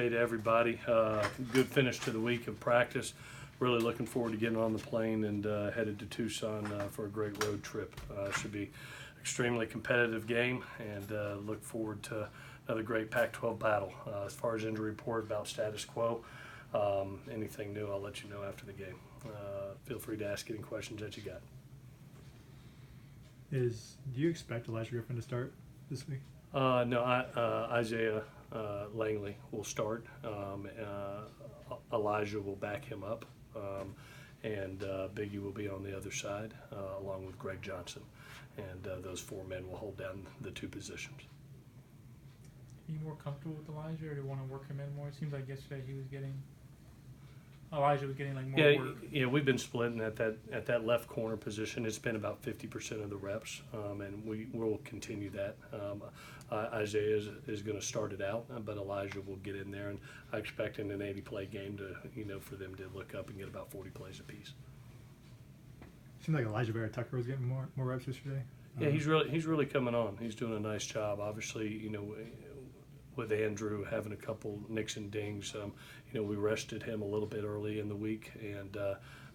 day to everybody. Good finish to the week of practice. Really looking forward to getting on the plane and headed to Tucson for a great road trip. Should be extremely competitive game, and look forward to another great Pac-12 battle. As far as injury report about status quo, anything new, I'll let you know after the game. Feel free to ask any questions that you got. Do you expect Elijah Griffin to start this week? No, Isaiah Langley will start. Elijah will back him up, and Biggie will be on the other side, along with Greg Johnson. And those four men will hold down the two positions. Are you more comfortable with Elijah, or do you want to work him in more? It seems like yesterday Elijah was getting like more work. Yeah, we've been splitting at that left corner position. It's been about 50% of the reps, and we will continue that. Isaiah is going to start it out, but Elijah will get in there, and I expect in an 80-play game for them to look up and get about 40 plays apiece. Seemed like Elijah Vera Tucker was getting more reps yesterday. Yeah, he's really coming on. He's doing a nice job. Obviously, with Andrew having a couple nicks and dings, we rested him a little bit early in the week, and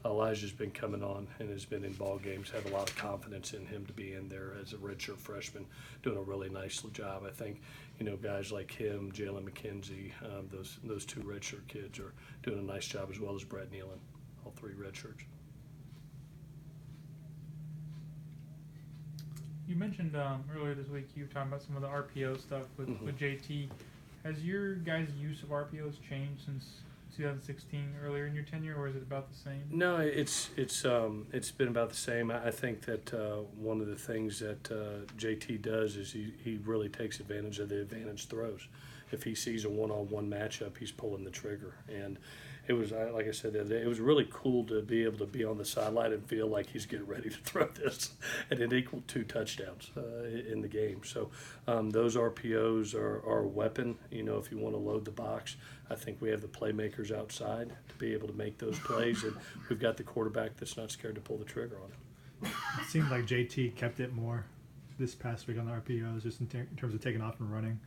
Elijah's been coming on and has been in ball games. Have a lot of confidence in him to be in there as a redshirt freshman, doing a really nice job. I think guys like him, Jalen McKenzie, those two redshirt kids are doing a nice job, as well as Brad Nealon, all three redshirts. You mentioned earlier this week you were talking about some of the RPO stuff with JT. Has your guys' use of RPOs changed since 2016, earlier in your tenure, or is it about the same? No, it's been about the same. I think that one of the things that JT does is he really takes advantage of the advantage throws. If he sees a one-on-one matchup, he's pulling the trigger. And it was, like I said the other day, it was really cool to be able to be on the sideline and feel like he's getting ready to throw this, and it equaled 2 touchdowns in the game. So those RPOs are a weapon. If you want to load the box, I think we have the playmakers outside to be able to make those plays, and we've got the quarterback that's not scared to pull the trigger on it. It seemed like JT kept it more this past week on the RPOs, just in terms of taking off and running.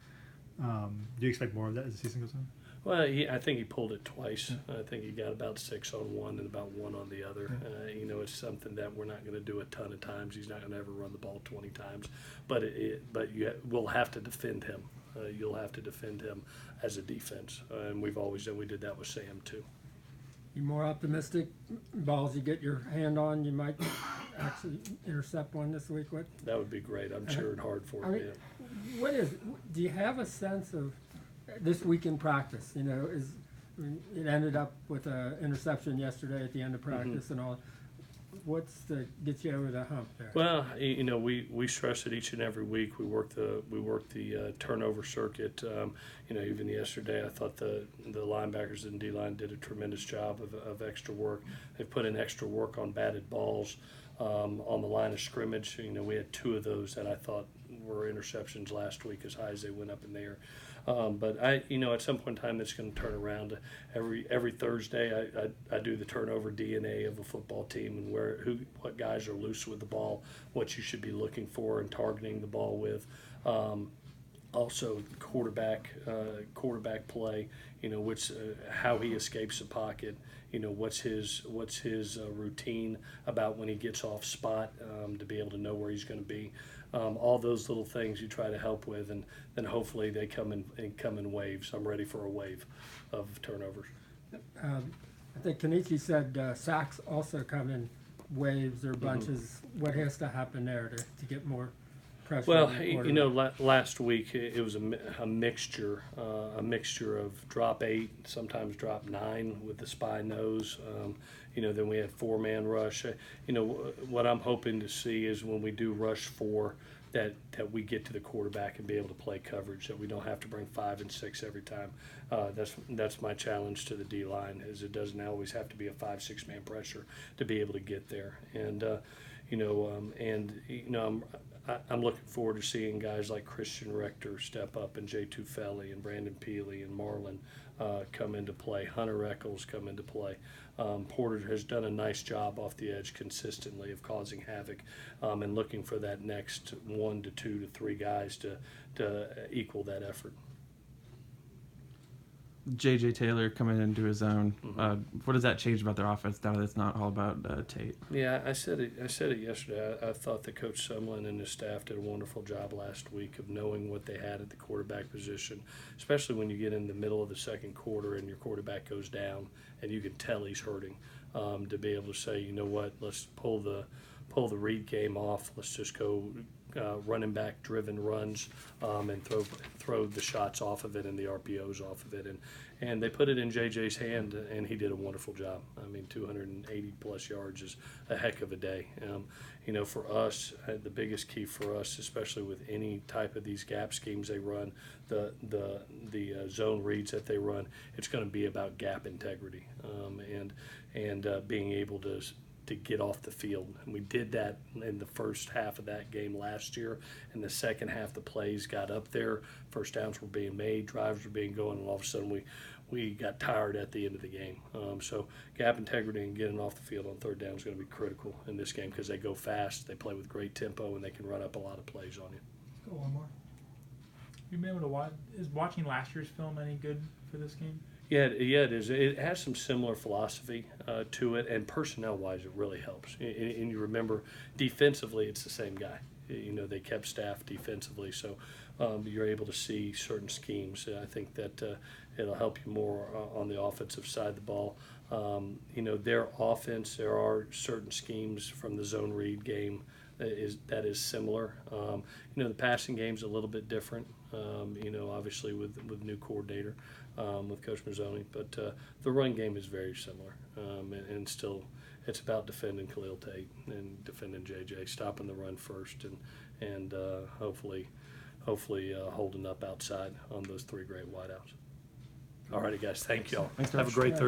Do you expect more of that as the season goes on? Well, I think he pulled it twice. I think he got about 6 on one and about 1 on the other. It's something that we're not going to do a ton of times. He's not going to ever run the ball 20 times, but we'll have to defend him. You'll have to defend him as a defense, and we've always done. We did that with Sam too. You more optimistic? Balls you get your hand on, you might actually intercept one this week. What? That would be great. I'm cheering hard for it. Do you have a sense of this week in practice? It ended up with an interception yesterday at the end of practice and all. What's to get you over the hump there? Well, we stress it each and every week. We work the turnover circuit. Even yesterday, I thought the linebackers and D-line did a tremendous job of extra work. They've put in extra work on batted balls on the line of scrimmage. We had 2 of those that I thought were interceptions last week, as high as they went up in the air. But at some point in time, that's going to turn around. Every Thursday, I do the turnover DNA of a football team and what guys are loose with the ball, what you should be looking for and targeting the ball with. Also, quarterback play. How he escapes the pocket. What's his routine about when he gets off spot to be able to know where he's going to be. All those little things you try to help with, and then hopefully they come in waves. I'm ready for a wave of turnovers. I think Kenichi said sacks also come in waves or bunches. What has to happen there to get more pressure? Well, last week it was a mixture of drop 8, sometimes drop 9 with the spy nose. Then we had 4-man rush. What I'm hoping to see is when we do rush 4, that we get to the quarterback and be able to play coverage, that we don't have to bring 5 and 6 every time. That's my challenge to the D-line, is it doesn't always have to be a 5-6-man pressure to be able to get there. And I'm looking forward to seeing guys like Christian Rector step up, and Jay Tufeli and Brandon Peely and Marlon come into play. Hunter Eccles come into play. Porter has done a nice job off the edge consistently of causing havoc, and looking for that next 1 to 2 to 3 guys to equal that effort. J.J. Taylor coming into his own, Mhm. what does that change about their offense now that it's not all about Tate? Yeah, I said it yesterday. I thought that Coach Sumlin and his staff did a wonderful job last week of knowing what they had at the quarterback position, especially when you get in the middle of the second quarter and your quarterback goes down and you can tell he's hurting. To be able to say, you know what, let's pull the read game off. Let's just go running back driven runs and throw the shots off of it and the RPOs off of it, and they put it in JJ's hand, and he did a wonderful job. I mean, 280 plus yards is a heck of a day. You know, for us, the biggest key for us, especially with any type of these gap schemes they run, the zone reads that they run, it's going to be about gap integrity and being able to get off the field. And we did that in the first half of that game last year. In the second half, the plays got up there. First downs were being made, drives were being going, and all of a sudden we got tired at the end of the game. So gap integrity and getting off the field on third down is going to be critical in this game because they go fast, they play with great tempo, and they can run up a lot of plays on you. Let's go one more. You been able to watch? Is watching last year's film any good for this game? Yeah, it is. It has some similar philosophy to it, and personnel-wise, it really helps. And you remember, defensively, it's the same guy. You know, they kept staff defensively, so you're able to see certain schemes. I think that it'll help you more on the offensive side of the ball. You know, their offense, there are certain schemes from the zone read game that is similar. You know, the passing game's a little bit different. You know, obviously with new coordinator. With Coach Mazzoni, but the run game is very similar, and still it's about defending Khalil Tate and defending JJ, stopping the run first, and hopefully holding up outside on those three great wideouts. All righty, guys, thank y'all. Thanks, Have a Coach. great Thursday.